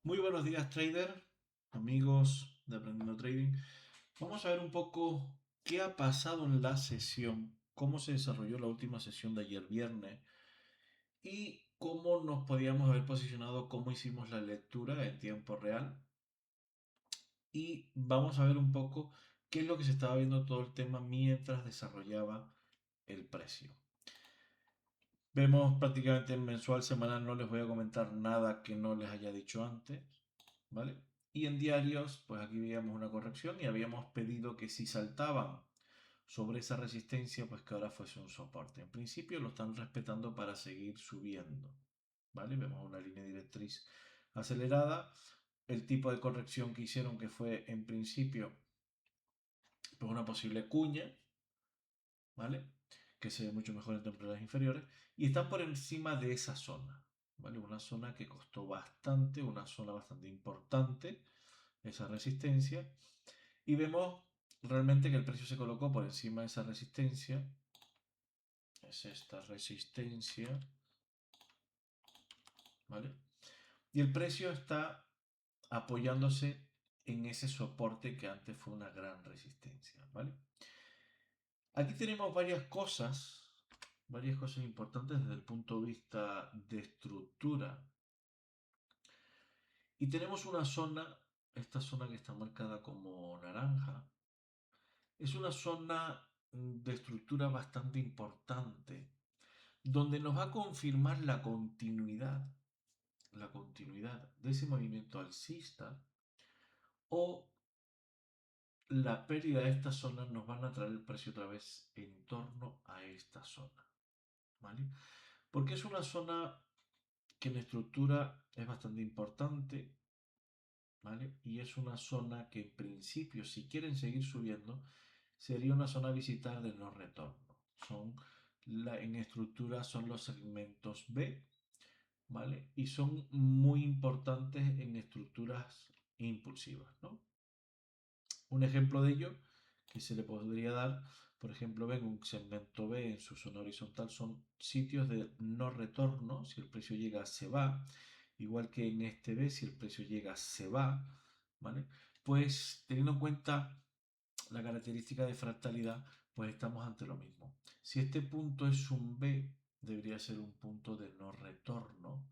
Muy buenos días, trader, amigos de Aprendiendo Trading. Vamos a ver un poco qué ha pasado en la sesión, cómo se desarrolló la última sesión de ayer viernes y cómo nos podíamos haber posicionado, cómo hicimos la lectura en tiempo real. Y vamos a ver un poco qué es lo que se estaba viendo todo el tema mientras desarrollaba el precio. Vemos prácticamente en mensual, semanal, no les voy a comentar nada que no les haya dicho antes, ¿vale? Y en diarios, pues aquí veíamos una corrección y habíamos pedido que si saltaban sobre esa resistencia, pues que ahora fuese un soporte. En principio lo están respetando para seguir subiendo, ¿vale? Vemos una línea directriz acelerada. El tipo de corrección que hicieron, que fue en principio pues una posible cuña, ¿vale? Que se ve mucho mejor en temporadas inferiores, y están por encima de esa zona, ¿vale? Una zona que costó bastante, una zona bastante importante, esa resistencia, y vemos realmente que el precio se colocó por encima de esa resistencia, es esta resistencia, ¿vale? Y el precio está apoyándose en ese soporte que antes fue una gran resistencia, ¿vale? Aquí tenemos varias cosas importantes desde el punto de vista de estructura. Y tenemos una zona, esta zona que está marcada como naranja, es una zona de estructura bastante importante, donde nos va a confirmar la continuidad de ese movimiento alcista o la pérdida de esta zona nos van a traer el precio otra vez en torno a esta zona, ¿vale? Porque es una zona que en estructura es bastante importante, ¿vale? Y es una zona que en principio, si quieren seguir subiendo, sería una zona a visitar de no retorno. En estructura son los segmentos B, ¿vale? Y son muy importantes en estructuras impulsivas, ¿no? Un ejemplo de ello que se le podría dar, por ejemplo, ven un segmento B en su zona horizontal, son sitios de no retorno. Si el precio llega, se va. Igual que en este B, si el precio llega, se va. ¿Vale? Pues teniendo en cuenta la característica de fractalidad, pues estamos ante lo mismo. Si este punto es un B, debería ser un punto de no retorno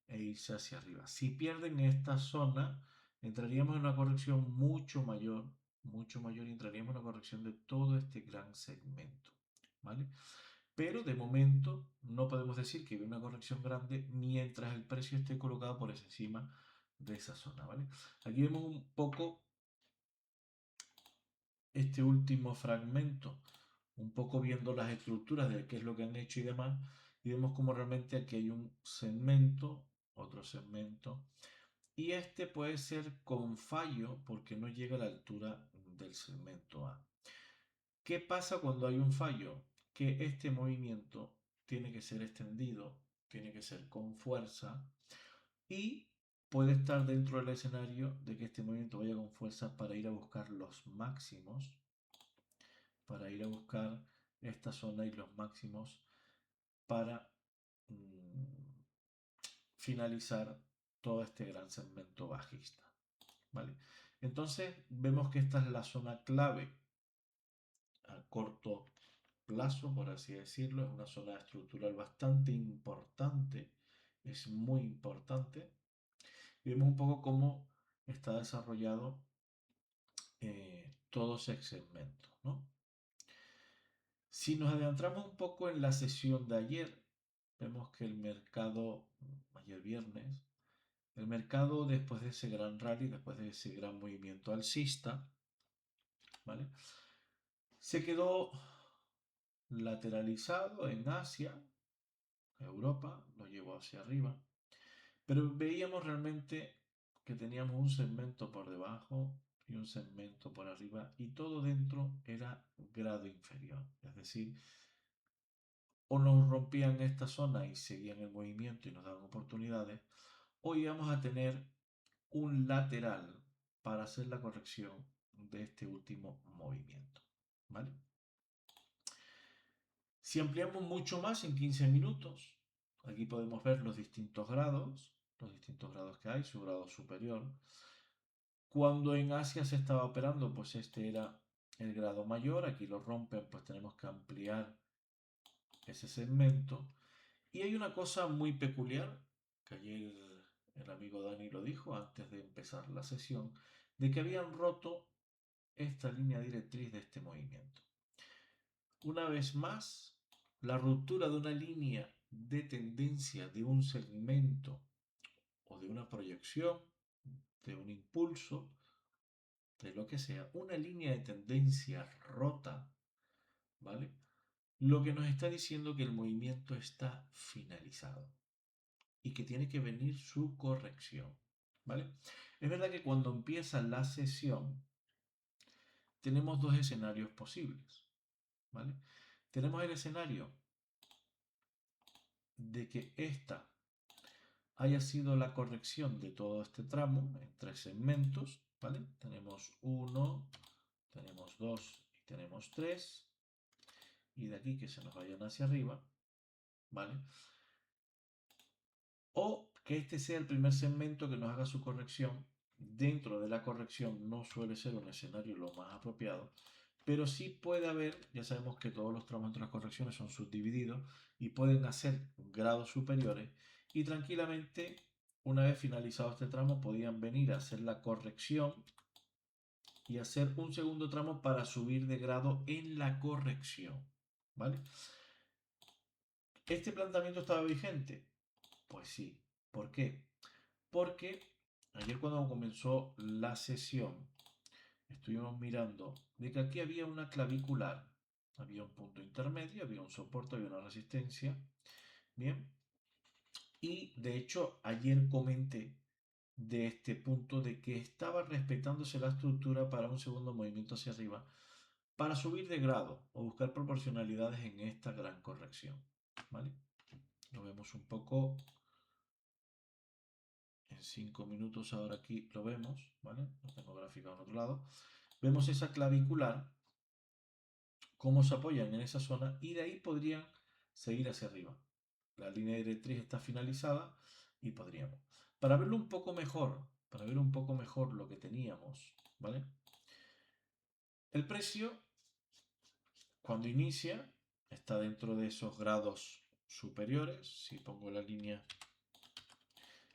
e irse hacia arriba. Si pierden esta zona, entraríamos en una corrección mucho mayor, y entraríamos en una corrección de todo este gran segmento. ¿Vale? Pero de momento no podemos decir que hay una corrección grande mientras el precio esté colocado por encima de esa zona. ¿Vale? Aquí vemos un poco este último fragmento, un poco viendo las estructuras de qué es lo que han hecho y demás, y vemos como realmente aquí hay un segmento, otro segmento, y este puede ser con fallo porque no llega a la altura del segmento A. ¿Qué pasa cuando hay un fallo? Que este movimiento tiene que ser extendido, tiene que ser con fuerza y puede estar dentro del escenario de que este movimiento vaya con fuerza para ir a buscar los máximos, para ir a buscar esta zona y los máximos para mm, finalizar todo este gran segmento bajista. ¿Vale? Entonces vemos que esta es la zona clave a corto plazo, por así decirlo. Es una zona estructural bastante importante, es muy importante. Y vemos un poco cómo está desarrollado todo ese segmento, ¿no? Si nos adentramos un poco en la sesión de ayer, vemos que el mercado, ayer viernes, el mercado después de ese gran rally, después de ese gran movimiento alcista, ¿vale? Se quedó lateralizado en Asia, Europa, lo llevó hacia arriba, pero veíamos realmente que teníamos un segmento por debajo y un segmento por arriba y todo dentro era grado inferior, es decir, o nos rompían esta zona y seguían el movimiento y nos daban oportunidades, o íbamos a tener un lateral para hacer la corrección de este último movimiento. ¿Vale? Si ampliamos mucho más en 15 minutos, aquí podemos ver los distintos grados. los distintos grados que hay, su grado superior. Cuando en Asia se estaba operando, pues este era el grado mayor, aquí lo rompen, pues tenemos que ampliar ese segmento. Y hay una cosa muy peculiar, que ayer el amigo Dani lo dijo antes de empezar la sesión, de que habían roto esta línea directriz de este movimiento. Una vez más, la ruptura de una línea de tendencia de un segmento o de una proyección, de un impulso, de lo que sea, una línea de tendencia rota, ¿vale? Lo que nos está diciendo que el movimiento está finalizado y que tiene que venir su corrección, ¿vale? Es verdad que cuando empieza la sesión tenemos dos escenarios posibles, ¿vale? Tenemos el escenario de que esta haya sido la corrección de todo este tramo en tres segmentos, ¿vale? Tenemos uno, tenemos dos y tenemos tres, y de aquí que se nos vayan hacia arriba, ¿vale? O que este sea el primer segmento que nos haga su corrección. Dentro de la corrección no suele ser un escenario lo más apropiado, pero sí puede haber, ya sabemos que todos los tramos entre las correcciones son subdivididos y pueden hacer grados superiores y tranquilamente una vez finalizado este tramo podían venir a hacer la corrección y hacer un segundo tramo para subir de grado en la corrección, ¿vale? ¿Este planteamiento estaba vigente? Pues sí. ¿Por qué? Porque ayer cuando comenzó la sesión estuvimos mirando de que aquí había una clavicular, había un punto intermedio, había un soporte, había una resistencia, bien, y de hecho ayer comenté de este punto de que estaba respetándose la estructura para un segundo movimiento hacia arriba para subir de grado o buscar proporcionalidades en esta gran corrección, ¿vale? Lo vemos un poco en 5 minutos, ahora aquí lo vemos, ¿vale? Lo tengo graficado en otro lado. Vemos esa clavicular, cómo se apoyan en esa zona y de ahí podrían seguir hacia arriba. La línea directriz está finalizada y podríamos. Para verlo un poco mejor, para ver un poco mejor lo que teníamos, ¿vale? El precio, cuando inicia, está dentro de esos grados superiores. Si pongo la línea,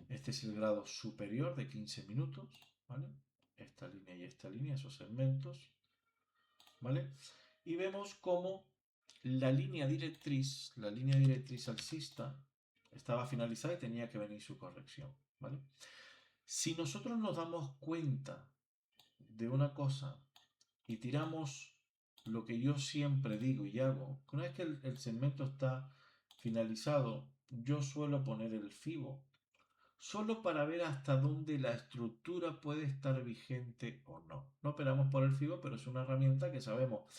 este es el grado superior de 15 minutos, ¿vale? Esta línea, esos segmentos, ¿vale? Y vemos cómo la línea directriz alcista, estaba finalizada y tenía que venir su corrección, ¿vale? Si nosotros nos damos cuenta de una cosa y tiramos lo que yo siempre digo y hago, que una vez que el segmento está finalizado, yo suelo poner el FIBO solo para ver hasta dónde la estructura puede estar vigente o no. No operamos por el FIBO, pero es una herramienta que sabemos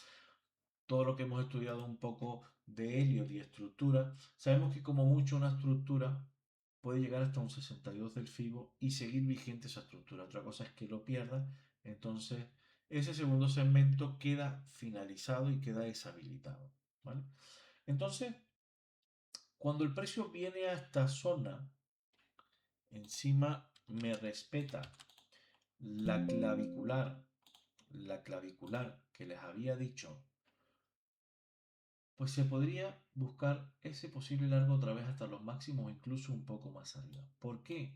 todo lo que hemos estudiado un poco de Elliott y estructura, sabemos que como mucho una estructura puede llegar hasta un 62 del FIBO y seguir vigente esa estructura. Otra cosa es que lo pierda, entonces ese segundo segmento queda finalizado y queda deshabilitado, ¿vale? Entonces, cuando el precio viene a esta zona, encima me respeta la clavicular, la clavicular que les había dicho, pues se podría buscar ese posible largo otra vez hasta los máximos o incluso un poco más arriba. ¿Por qué?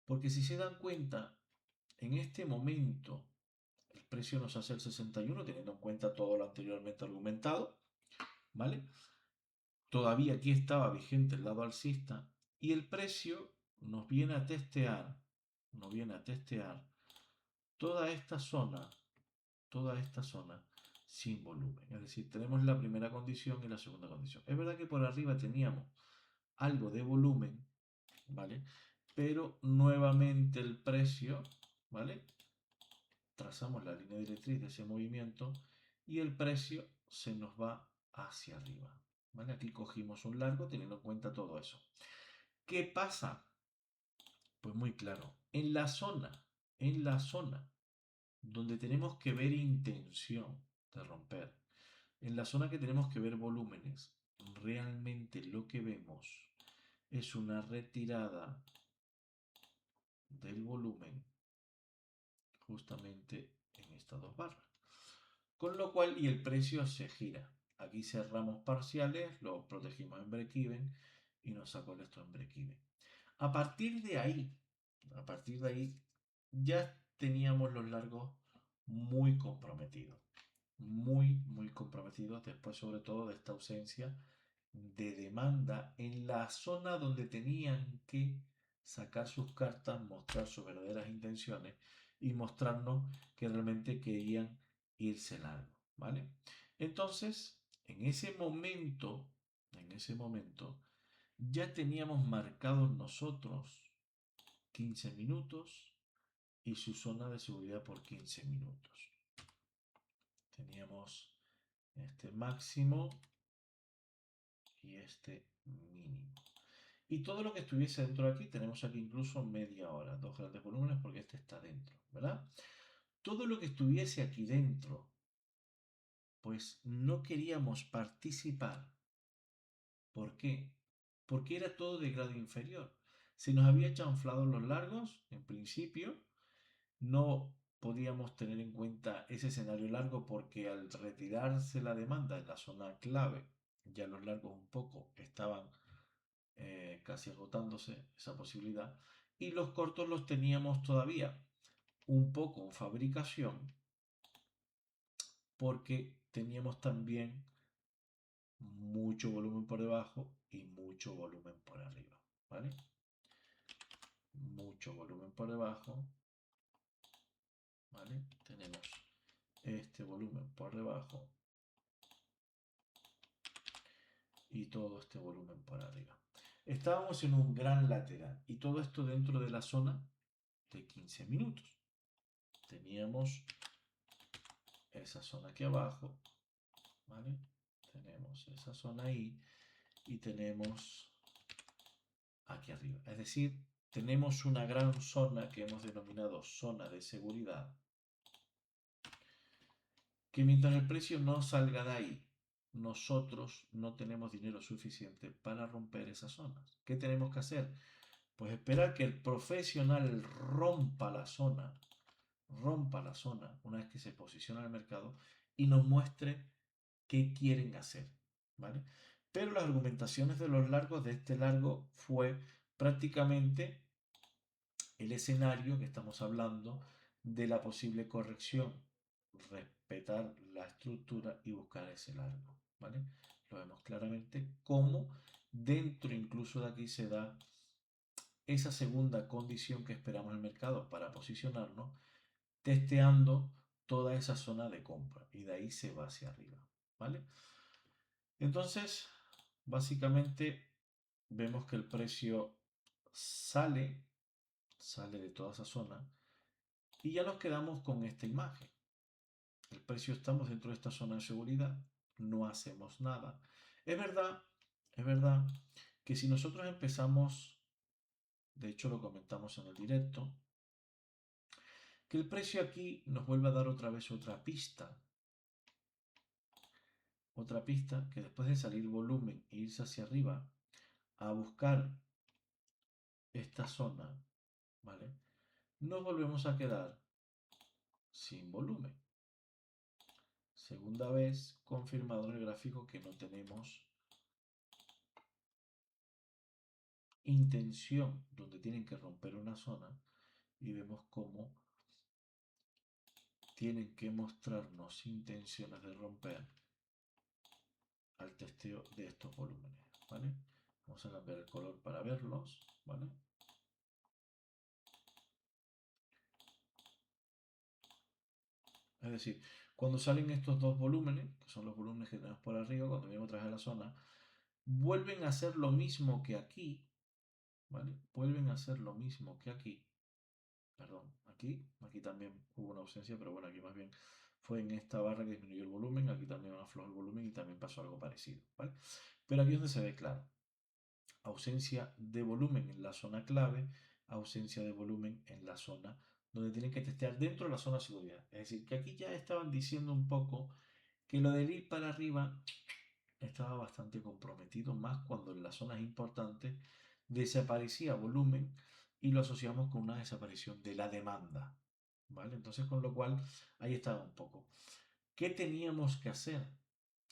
Porque si se dan cuenta, en este momento el precio nos hace el 61 teniendo en cuenta todo lo anteriormente argumentado, ¿vale? Todavía aquí estaba vigente el lado alcista y el precio nos viene a testear toda esta zona, toda esta zona sin volumen. Es decir, tenemos la primera condición y la segunda condición. Es verdad que por arriba teníamos algo de volumen, ¿vale? Pero nuevamente el precio, ¿vale? Trazamos la línea directriz de ese movimiento y el precio se nos va hacia arriba, ¿vale? Aquí cogimos un largo teniendo en cuenta todo eso. ¿Qué pasa? Pues muy claro, en la zona donde tenemos que ver intención de romper, en la zona que tenemos que ver volúmenes, realmente lo que vemos es una retirada del volumen justamente en estas dos barras. Con lo cual, y el precio se gira. Aquí cerramos parciales, lo protegimos en break-even y nos sacó esto en break-even. A partir de ahí, ya teníamos los largos muy comprometidos. Muy comprometidos después sobre todo de esta ausencia de demanda en la zona donde tenían que sacar sus cartas, mostrar sus verdaderas intenciones y mostrarnos que realmente querían irse largo, ¿vale? Entonces, en ese momento, ya teníamos marcados nosotros 15 minutos y su zona de seguridad por 15 minutos. Teníamos este máximo y este mínimo. Y todo lo que estuviese dentro de aquí, tenemos aquí incluso media hora, dos grandes volúmenes porque este está dentro, ¿verdad? Todo lo que estuviese aquí dentro, pues no queríamos participar. ¿Por qué? Porque era todo de grado inferior. Se nos había chanflado los largos, en principio, no podíamos tener en cuenta ese escenario largo porque al retirarse la demanda en la zona clave, ya los largos un poco estaban casi agotándose esa posibilidad, y los cortos los teníamos todavía un poco en fabricación porque teníamos también mucho volumen por debajo y mucho volumen por arriba, ¿vale? Mucho volumen por debajo, ¿vale? Tenemos este volumen por debajo y todo este volumen por arriba. Estábamos en un gran lateral y todo esto dentro de la zona de 15 minutos. Teníamos esa zona aquí abajo, ¿vale? Tenemos esa zona ahí y tenemos aquí arriba. Es decir, tenemos una gran zona que hemos denominado zona de seguridad, que mientras el precio no salga de ahí, nosotros no tenemos dinero suficiente para romper esas zonas. ¿Qué tenemos que hacer? Pues esperar que el profesional rompa la zona una vez que se posiciona en el mercado y nos muestre qué quieren hacer, ¿vale? Pero las argumentaciones de los largos de este largo fue prácticamente el escenario que estamos hablando de la posible corrección, respetar la estructura y buscar ese largo, ¿vale? Lo vemos claramente cómo dentro incluso de aquí se da esa segunda condición que esperamos en el mercado para posicionarnos, testeando toda esa zona de compra y de ahí se va hacia arriba, ¿vale? Entonces, básicamente vemos que el precio sale de toda esa zona y ya nos quedamos con esta imagen. El precio estamos dentro de esta zona de seguridad, no hacemos nada. Es verdad que si nosotros empezamos, de hecho lo comentamos en el directo, que el precio aquí nos vuelve a dar otra vez otra pista que después de salir volumen e irse hacia arriba a buscar esta zona, ¿vale? Nos volvemos a quedar sin volumen. Segunda vez confirmado en el gráfico que no tenemos intención donde tienen que romper una zona y vemos cómo tienen que mostrarnos intenciones de romper al testeo de estos volúmenes, ¿vale? Vamos a cambiar el color para verlos, ¿vale? Es decir, cuando salen estos dos volúmenes, que son los volúmenes que tenemos por arriba, cuando venimos atrás de la zona, vuelven a hacer lo mismo que aquí, ¿vale? Vuelven a hacer lo mismo que aquí. Perdón, aquí también hubo una ausencia, pero bueno, aquí más bien fue en esta barra que disminuyó el volumen, aquí también aflojó el volumen y también pasó algo parecido, ¿vale? Pero aquí es donde se ve claro, ausencia de volumen en la zona clave, ausencia de volumen en la zona donde tienen que testear dentro de la zona de seguridad. Es decir, que aquí ya estaban diciendo un poco que lo del ir para arriba estaba bastante comprometido, más cuando en las zonas importantes desaparecía volumen y lo asociamos con una desaparición de la demanda. ¿Vale? Entonces, con lo cual, ahí estaba un poco. ¿Qué teníamos que hacer?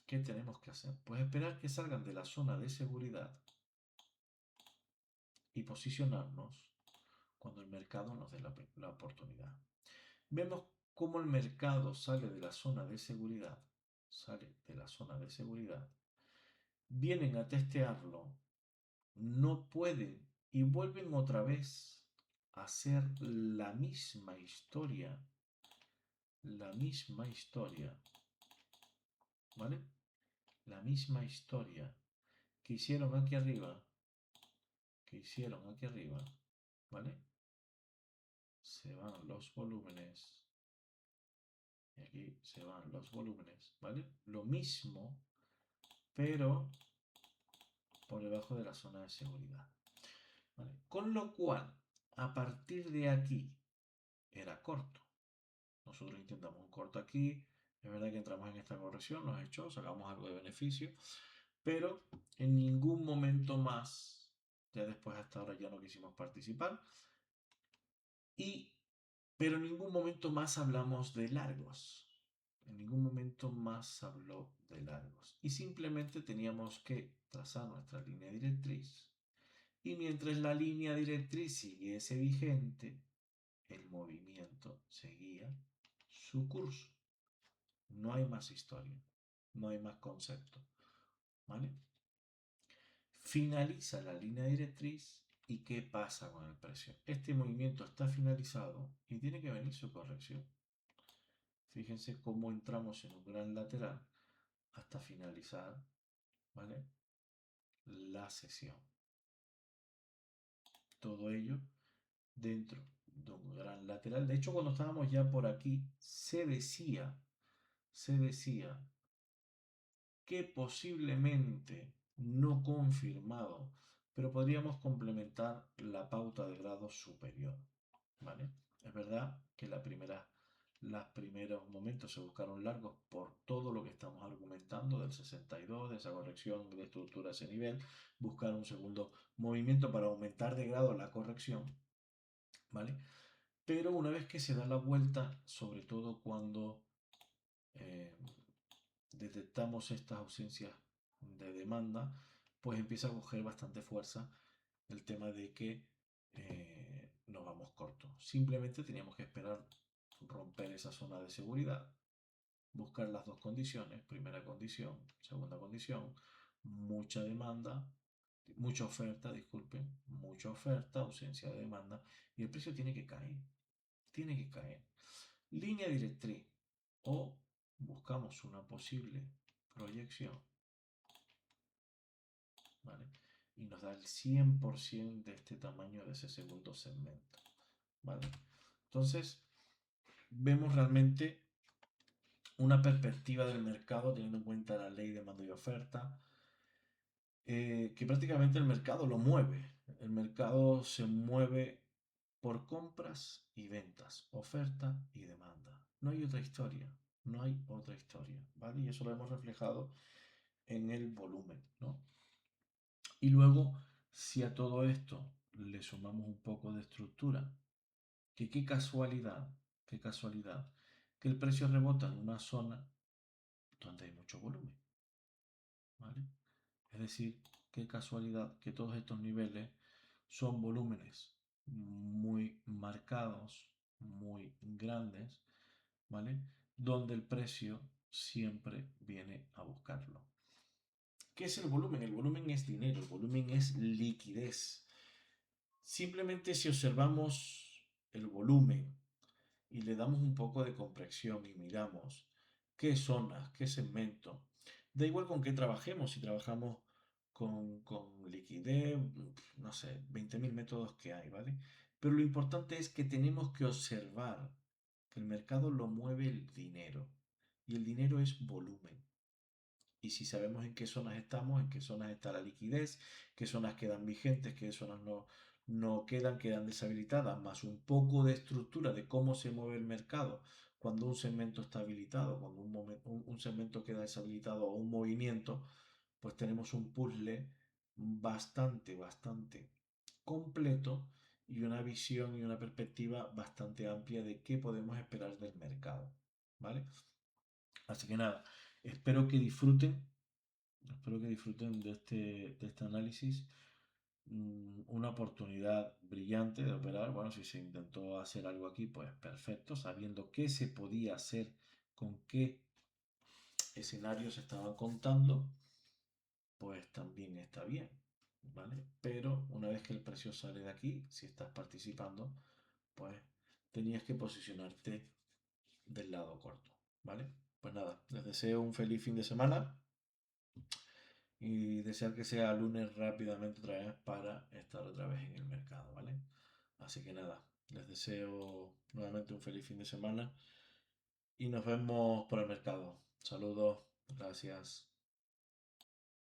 ¿Qué tenemos que hacer? Pues esperar que salgan de la zona de seguridad y posicionarnos cuando el mercado nos dé la oportunidad. Vemos cómo el mercado sale de la zona de seguridad, sale de la zona de seguridad, vienen a testearlo, no pueden y vuelven otra vez a hacer la misma historia, ¿vale? La misma historia que hicieron aquí arriba, ¿vale? Se van los volúmenes y aquí se van los volúmenes, ¿vale? Lo mismo, pero por debajo de la zona de seguridad, ¿vale? Con lo cual, a partir de aquí, era corto. Nosotros intentamos un corto aquí, es verdad que entramos en esta corrección, nos echó, sacamos algo de beneficio, pero en ningún momento más, ya después hasta ahora ya no quisimos participar, y, pero en ningún momento más hablamos de largos. En ningún momento más habló de largos. Y simplemente teníamos que trazar nuestra línea directriz. Y mientras la línea directriz siguiese vigente, el movimiento seguía su curso. No hay más historia, no hay más concepto. ¿Vale? Finaliza la línea directriz y ¿qué pasa con el precio? Este movimiento está finalizado y tiene que venir su corrección. Fíjense cómo entramos en un gran lateral hasta finalizar, ¿vale? La sesión. Todo ello dentro de un gran lateral. De hecho, cuando estábamos ya por aquí, se decía que posiblemente no confirmado, pero podríamos complementar la pauta de grado superior, ¿vale? Es verdad que los primeros momentos se buscaron largos por todo lo que estamos argumentando del 62, de esa corrección de estructura a ese nivel, buscar un segundo movimiento para aumentar de grado la corrección, ¿vale? Pero una vez que se da la vuelta, sobre todo cuando eh, detectamos estas ausencias de demanda, pues empieza a coger bastante fuerza el tema de que nos vamos cortos. Simplemente teníamos que esperar romper esa zona de seguridad, buscar las dos condiciones, primera condición, segunda condición, mucha demanda, mucha oferta, disculpen, mucha oferta, ausencia de demanda, y el precio tiene que caer. Línea directriz o buscamos una posible proyección, ¿vale? Y nos da el 100% de este tamaño de ese segundo segmento, ¿vale? Entonces, vemos realmente una perspectiva del mercado teniendo en cuenta la ley de demanda y oferta, que prácticamente el mercado lo mueve. El mercado se mueve por compras y ventas, oferta y demanda. No hay otra historia, no hay otra historia, ¿vale? Y eso lo hemos reflejado en el volumen, ¿no? Y luego, si a todo esto le sumamos un poco de estructura, que qué casualidad, que el precio rebota en una zona donde hay mucho volumen, ¿vale? Es decir, qué casualidad que todos estos niveles son volúmenes muy marcados, muy grandes, ¿vale? Donde el precio siempre viene a buscarlo. ¿Qué es el volumen? El volumen es dinero, el volumen es liquidez. Simplemente si observamos el volumen y le damos un poco de comprensión y miramos qué zonas, qué segmento, da igual con qué trabajemos, si trabajamos con liquidez, no sé, 20.000 métodos que hay, ¿vale? Pero lo importante es que tenemos que observar que el mercado lo mueve el dinero y el dinero es volumen. Y si sabemos en qué zonas estamos, en qué zonas está la liquidez, qué zonas quedan vigentes, qué zonas no quedan deshabilitadas, más un poco de estructura de cómo se mueve el mercado cuando un segmento está habilitado, cuando un segmento queda deshabilitado o un movimiento, pues tenemos un puzzle bastante completo y una visión y una perspectiva bastante amplia de qué podemos esperar del mercado, ¿vale? Así que nada, espero que disfruten, espero que disfruten de este análisis. Una oportunidad brillante de operar. Bueno, si se intentó hacer algo aquí, pues perfecto, sabiendo qué se podía hacer, con qué escenarios se estaban contando, pues también está bien, ¿vale? Pero una vez que el precio sale de aquí, si estás participando, pues tenías que posicionarte del lado corto, ¿vale? Pues nada, les deseo un feliz fin de semana y desear que sea lunes rápidamente otra vez para estar otra vez en el mercado, ¿vale? Así que nada, les deseo nuevamente un feliz fin de semana y nos vemos por el mercado. Saludos, gracias.